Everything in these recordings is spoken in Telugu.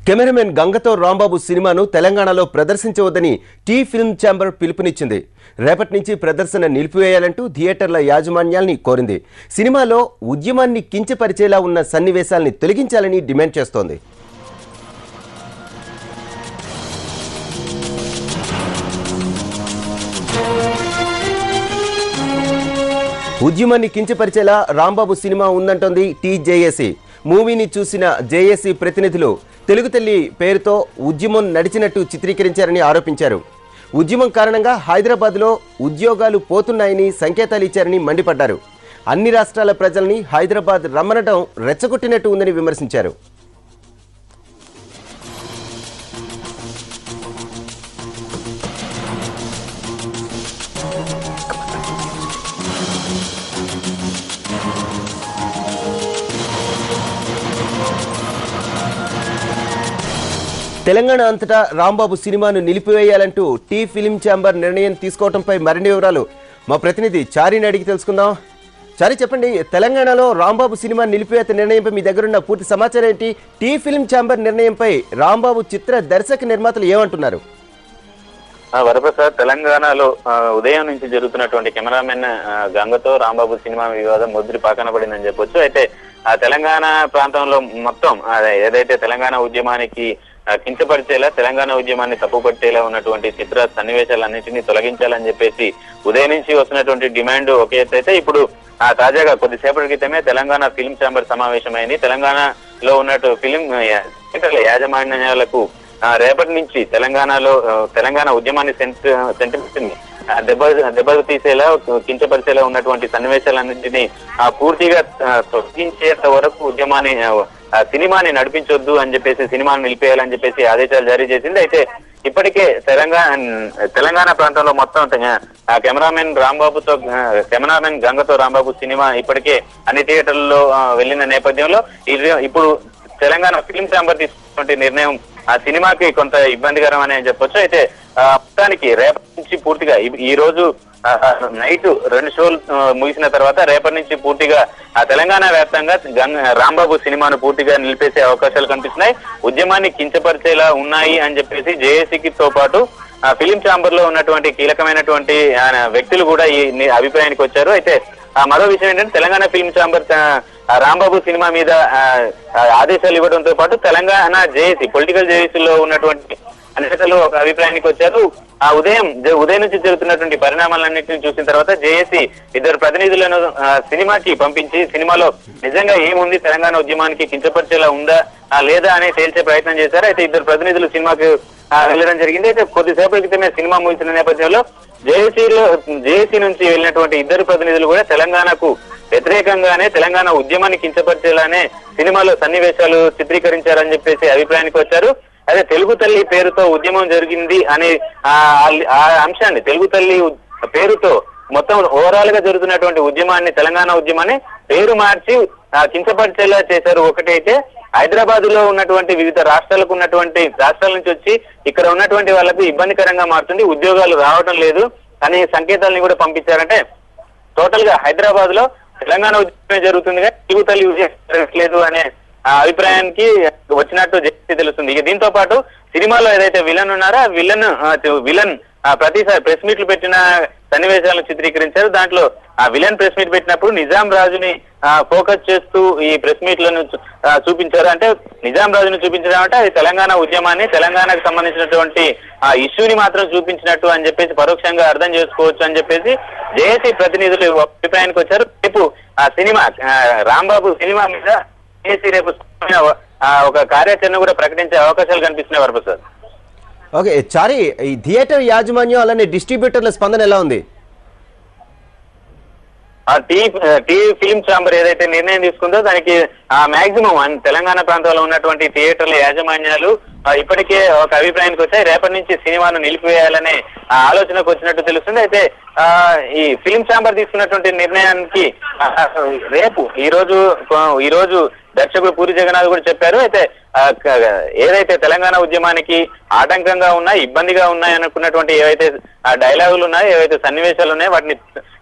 కెమెరామెన్ గంగతో రాంబాబు సినిమాను తెలంగాణలో ప్రదర్శించవద్దని టీ ఫిల్మ్ ఛాంబర్ పిలుపునిచ్చింది. రేపటి నుంచి ప్రదర్శన నిలిపివేయాలంటూ థియేటర్ల యాజమాన్యాల్ని కోరింది. సినిమాలో ఉద్యమాన్ని కించపరిచేలా ఉన్న సన్నివేశాల్ని తొలగించాలని డిమాండ్ చేస్తోంది. ఉద్యమాన్ని కించపరిచేలా రాంబాబు సినిమా ఉందంటోంది టీజేఏసీ. మూవీని చూసిన జేఏసీ ప్రతినిధులు తెలుగు తల్లి పేరుతో ఉద్యమం నడిచినట్టు చిత్రీకరించారని ఆరోపించారు. ఉద్యమం కారణంగా హైదరాబాద్లో ఉద్యోగాలు పోతున్నాయని సంకేతాలు ఇచ్చారని మండిపడ్డారు. అన్ని రాష్ట్రాల ప్రజల్ని హైదరాబాద్ రమ్మనడం రెచ్చగొట్టినట్టు ఉందని విమర్శించారు. తెలంగాణ అంతటా రాంబాబు సినిమాను నిలిపివేయాలంటూ టీ ఫిల్మ్ ఛాంబర్ నిర్ణయం తీసుకోవడంపై మరిన్ని వివరాలు మా ప్రతినిధి చారిని అడిగి తెలుసుకుందాం. చారి, చెప్పండి, తెలంగాణలో రాంబాబు సినిమా నిలిపివేత నిర్ణయంపై మీ దగ్గరున్న పూర్తి సమాచారం ఏంటి? టీ ఫిల్మ్ ఛాంబర్ నిర్ణయంపై రాంబాబు చిత్ర దర్శక నిర్మాతలు ఏమంటున్నారు? వరప్రసాద్, తెలంగాణలో ఉదయం నుంచి జరుగుతున్నటువంటి కెమెరామెన్ గంగతో రాంబాబు సినిమా వివాదం ముద్రి పాకన పడిందని చెప్పొచ్చు. అయితే ఆ తెలంగాణ ప్రాంతంలో మొత్తం ఏదైతే తెలంగాణ ఉద్యమానికి కించపరిచేలా, తెలంగాణ ఉద్యమాన్ని తప్పుపట్టేలా ఉన్నటువంటి చిత్ర సన్నివేశాలన్నింటినీ తొలగించాలని చెప్పేసి ఉదయం నుంచి వస్తున్నటువంటి డిమాండ్ ఒక ఎత్తు అయితే, ఇప్పుడు తాజాగా కొద్దిసేపటి క్రితమే తెలంగాణ ఫిల్మ్ ఛాంబర్ సమావేశమైంది. తెలంగాణలో ఉన్నట్టు ఫిల్మ్ యాజమాన్యాలకు రేపటి నుంచి తెలంగాణలో తెలంగాణ ఉద్యమాన్ని సెంటిమెంట్ ని దెబ్బలు తీసేలా, కించపరిచేలా ఉన్నటువంటి సన్నివేశాలన్నింటినీ పూర్తిగా తొలగించేంత వరకు ఉద్యమాన్ని సినిమాని నడిపించొద్దు అని చెప్పేసి, సినిమాను నిలిపేయాలని చెప్పేసి ఆదేశాలు జారీ చేసింది. అయితే ఇప్పటికే తెలంగాణ ప్రాంతంలో మొత్తం కెమెరామెన్ గంగతో రాంబాబు సినిమా ఇప్పటికే అన్ని థియేటర్లలో వెళ్లిన నేపథ్యంలో ఇప్పుడు తెలంగాణ ఫిల్మ్ ఛాంబర్ తీసుకున్నటువంటి నిర్ణయం ఆ సినిమాకి కొంత ఇబ్బందికరం అని చెప్పొచ్చు. అయితే మొత్తానికి రేపటి నుంచి పూర్తిగా ఈ రోజు నైట్ 2 షోలు ముగిసిన తర్వాత రేపటి నుంచి పూర్తిగా తెలంగాణ వ్యాప్తంగా రాంబాబు సినిమాను పూర్తిగా నిలిపేసే అవకాశాలు కనిపిస్తున్నాయి. ఉద్యమాన్ని కించపరిచేలా ఉన్నాయి అని చెప్పేసి జేఏసీతో పాటు ఫిలిం ఛాంబర్ లో ఉన్నటువంటి కీలకమైనటువంటి వ్యక్తులు కూడా ఈ అభిప్రాయానికి వచ్చారు. అయితే మరో విషయం ఏంటంటే, Telangana film chamber Rambabu cinema మీద ఆదేశాలు ఇవ్వడంతో పాటు తెలంగాణ జేఏసీ, పొలిటికల్ జేఏసీలో ఉన్నటువంటి నేతలు ఒక అభిప్రాయానికి వచ్చారు. ఉదయం నుంచి జరుగుతున్నటువంటి పరిణామాలన్నింటినీ చూసిన తర్వాత జేఏసీ 2 ప్రతినిధులను సినిమాకి పంపించి సినిమాలో నిజంగా ఏముంది, తెలంగాణ ఉద్యమానికి కించపరిచేలా ఉందా లేదా అని తేల్చే ప్రయత్నం చేశారు. అయితే 2 ప్రతినిధులు సినిమాకు వెళ్ళడం జరిగింది. అయితే కొద్దిసేపటి క్రితమే సినిమా ముగిసిన నేపథ్యంలో జేఏసీ నుంచి వెళ్ళినటువంటి 2 ప్రతినిధులు కూడా తెలంగాణకు వ్యతిరేకంగానే, తెలంగాణ ఉద్యమాన్ని కించపరిచేలానే సినిమాలో సన్నివేశాలు చిత్రీకరించారని చెప్పేసి అభిప్రాయానికి వచ్చారు. అదే తెలుగు తల్లి పేరుతో ఉద్యమం జరిగింది అనే ఆ అంశాన్ని, తెలుగు తల్లి పేరుతో మొత్తం ఓవరాల్ గా జరుగుతున్నటువంటి ఉద్యమాన్ని, తెలంగాణ ఉద్యమాన్ని పేరు మార్చి కించపరిచేలా చేశారు. ఒకటైతే హైదరాబాద్ లో ఉన్నటువంటి వివిధ రాష్ట్రాల నుంచి వచ్చి ఇక్కడ ఉన్నటువంటి వాళ్ళకు ఇబ్బందికరంగా మారుతుంది, ఉద్యోగాలు రావడం లేదు అనే సంకేతాలని కూడా పంపించారంటే, టోటల్ గా హైదరాబాద్ లో తెలంగాణ ఉద్యమం జరుగుతుంది కానీ తెలుగు తల్లి ఉద్యమం జరగట్లేదు అనే అభిప్రాయానికి వచ్చినట్టు తెలుస్తుంది. ఇక దీంతో పాటు సినిమాలో ఏదైతే విలన్ ఉన్నారో విలన్ ప్రతిసారి ప్రెస్ మీట్లు పెట్టిన సన్నివేశాలను చిత్రీకరించారు. దాంట్లో ఆ విలన్ ప్రెస్ మీట్ పెట్టినప్పుడు నిజాం రాజుని ఫోకస్ చేస్తూ ఈ ప్రెస్ మీట్లను చూపించారు. అంటే నిజాం రాజుని చూపించడం అంటే అది తెలంగాణ ఉద్యమాన్ని, తెలంగాణకు సంబంధించినటువంటి ఆ ఇష్యూని మాత్రం చూపించినట్టు అని చెప్పేసి పరోక్షంగా అర్థం చేసుకోవచ్చు అని చెప్పేసి జేఏసీ ప్రతినిధులు అభిప్రాయానికి వచ్చారు. రేపు ఆ సినిమా రాంబాబు సినిమా మీద జేఏసీ రేపు ఒక కార్యాచరణ కూడా ప్రకటించే అవకాశాలు కనిపిస్తున్నాయి. వరప్రసాద్, ఓకే చారి, ఈ థియేటర్ యాజమాన్యం అలానే డిస్ట్రిబ్యూటర్ల స్పందన ఎలా ఉంది? టీ ఫిల్మ్ ఛాంబర్ ఏదైతే నిర్ణయం తీసుకుందో దానికి మాక్సిమం తెలంగాణ ప్రాంతంలో ఉన్నటువంటి థియేటర్ల యాజమాన్యాలు ఇప్పటికే ఒక అభిప్రాయానికి వచ్చాయి. రేపటి నుంచి సినిమాను నిలిపివేయాలనే ఆలోచనకు వచ్చినట్టు తెలుస్తుంది. అయితే ఈ ఫిల్మ్ ఛాంబర్ తీసుకున్నటువంటి నిర్ణయానికి రేపు ఈ రోజు దర్శకుడు పూరి జగన్నాథ్ కూడా చెప్పారు. అయితే ఏదైతే తెలంగాణ ఉద్యమానికి ఆటంకంగా ఉన్నాయి, ఇబ్బందిగా ఉన్నాయి అనుకున్నటువంటి ఏవైతే డైలాగులు ఉన్నాయో, ఏవైతే సన్నివేశాలు ఉన్నాయో వాటిని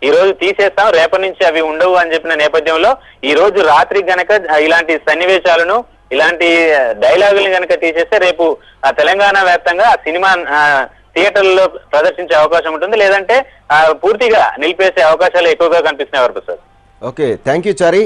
ఈ రోజు తీసేస్తాం, రేపటి నుంచి అవి ఉండవు అని చెప్పిన నేపథ్యంలో ఈ రోజు రాత్రి గనక ఇలాంటి సన్నివేశాలను ఇలాంటి డైలాగులు కనుక తీసేస్తే రేపు తెలంగాణ వ్యాప్తంగా ఆ సినిమా థియేటర్లలో ప్రదర్శించే అవకాశం ఉంటుంది, లేదంటే పూర్తిగా నిలిపేసే అవకాశాలు ఎక్కువగా కనిపిస్తున్నాయి Varaprasad. Okay, thank you Chari.